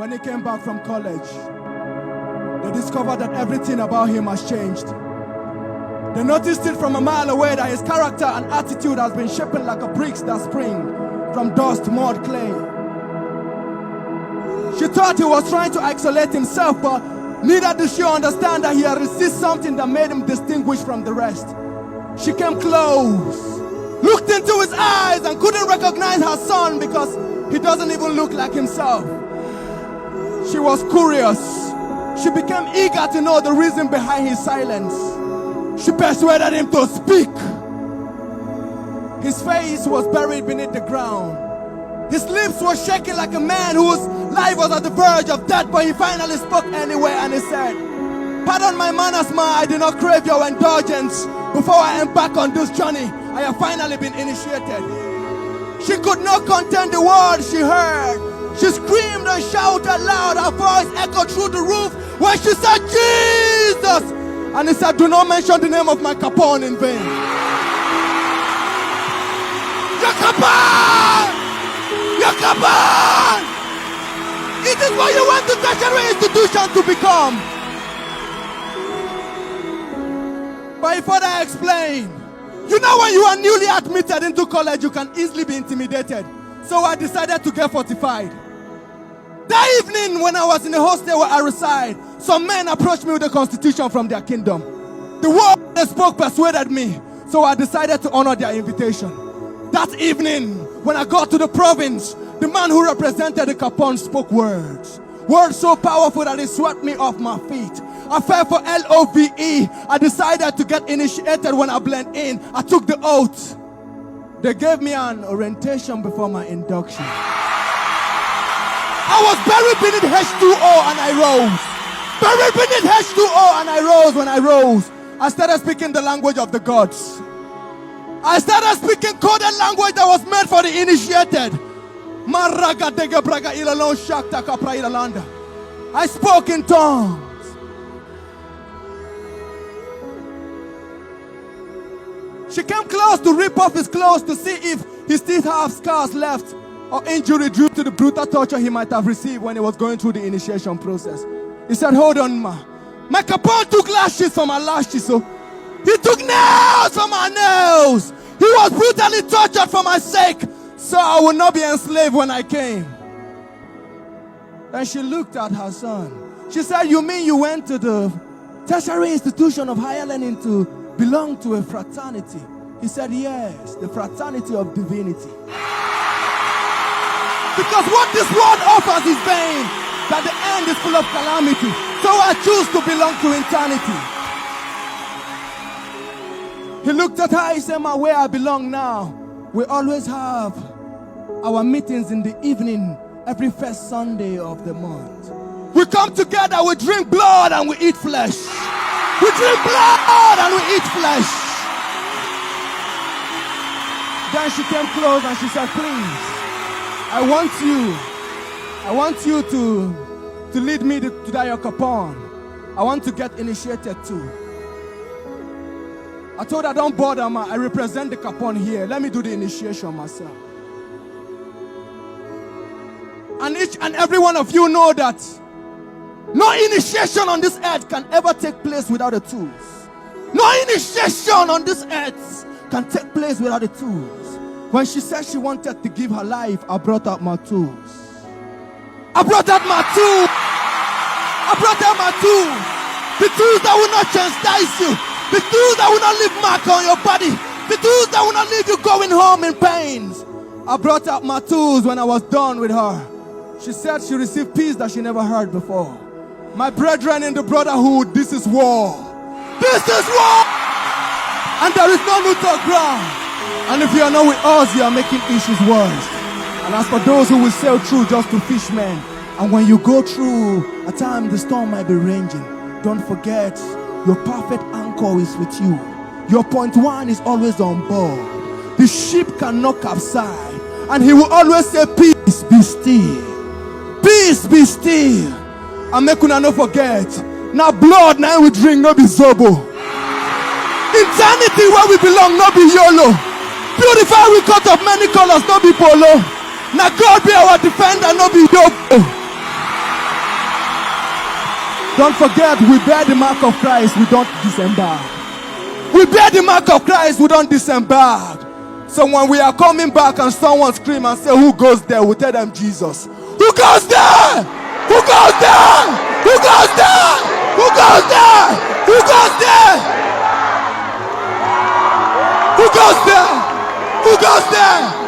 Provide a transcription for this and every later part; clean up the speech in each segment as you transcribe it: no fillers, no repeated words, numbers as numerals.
When he came back from college, they discovered that everything about him has changed. They noticed it from a mile away that his character and attitude has been shaping like a bricks that spring from dust, mud, clay. She thought he was trying to isolate himself, but neither did she understand that he had received something that made him distinguished from the rest. She came close, looked into his eyes, and couldn't recognize her son because he doesn't even look like himself. She was curious. She became eager to know the reason behind his silence. She persuaded him to speak. His face was buried beneath the ground. His lips were shaking like a man whose life was at the verge of death, but he finally spoke anyway, and he said, "Pardon my manners, ma, I did not crave your indulgence. Before I embark on this journey, I have finally been initiated." She could not contain the words she heard. She screamed and shouted loud. Her voice echoed through the roof when she said, "Jesus!" And he said, "Do not mention the name of my Capone in vain." Your Capone! Your Capone! It is what you went to tertiary institution to become. But he further explained, you know, when you are newly admitted into college, you can easily be intimidated. So I decided to get fortified. That evening, when I was in the hostel where I reside, some men approached me with a constitution from their kingdom. The word they spoke persuaded me, so I decided to honor their invitation. That evening, when I got to the province, the man who represented the Capone spoke words. Words so powerful that it swept me off my feet. I fell for LOVE. I decided to get initiated when I blend in. I took the oath. They gave me an orientation before my induction. I was buried beneath H2O and I rose. Buried beneath H2O and I rose. When I rose, I started speaking the language of the gods. I started speaking coded language that was meant for the initiated. I spoke in tongues. She came close to rip off his clothes to see if he still have scars left or injury due to the brutal torture he might have received when he was going through the initiation process. He said, "Hold on, ma. My Capone took lashes from my lashes, so he took nails from my nails. He was brutally tortured for my sake, so I would not be enslaved when I came." Then she looked at her son. She said, "You mean you went to the tertiary institution of higher learning to belong to a fraternity?" He said, "Yes, the fraternity of divinity. Because what this world offers is vain, that the end is full of calamity. So I choose to belong to eternity." He looked at her, he said, "Ma, where I belong now, we always have our meetings in the evening every first Sunday of the month. We come together, we drink blood and we eat flesh. We drink blood and we eat flesh." Then she came close and she said, "Please, I want you to lead me to that Capone. I want to get initiated too." I told her, "Don't bother, ma. I represent the Capone here. Let me do the initiation myself." And each and every one of you know that no initiation on this earth can ever take place without the tools. No initiation on this earth can take place without the tools. When she said she wanted to give her life, I brought out my tools. I brought out my tools. I brought out my tools. The tools that will not chastise you. The tools that will not leave mark on your body. The tools that will not leave you going home in pains. I brought out my tools when I was done with her. She said she received peace that she never heard before. My brethren in the brotherhood, this is war. This is war! And there is no neutral ground. And if you are not with us, you are making issues worse. And as for those who will sail through just to fish men, and when you go through a time the storm might be raging, don't forget your perfect anchor is with you. Your point one is always on board. The ship cannot capsize, and he will always say, "Peace, be still. Peace, be still." And make una no forget, now blood now we drink, no be zobo. Eternity where we belong, no be YOLO. Beautiful we cut of many colors, no be polo. Now God be our defender, no be yobo. Don't forget, we bear the mark of Christ, we don't disembark. We bear the mark of Christ, we don't disembark. So when we are coming back and someone scream and say, who goes there? We tell them Jesus. Who goes there? Who goes there? Who goes there? Who goes there? Who goes there? Who goes there? Who goes there?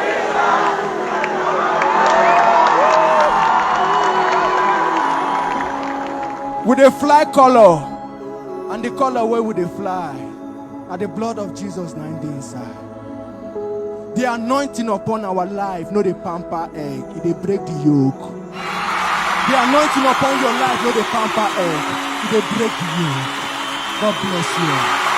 With a fly color, and the color where would they fly? At the blood of Jesus 9 days inside. The anointing upon our life, no the pamper egg, it break the yoke. The anointing upon your life, no the pamper egg, it break the yoke. God bless you.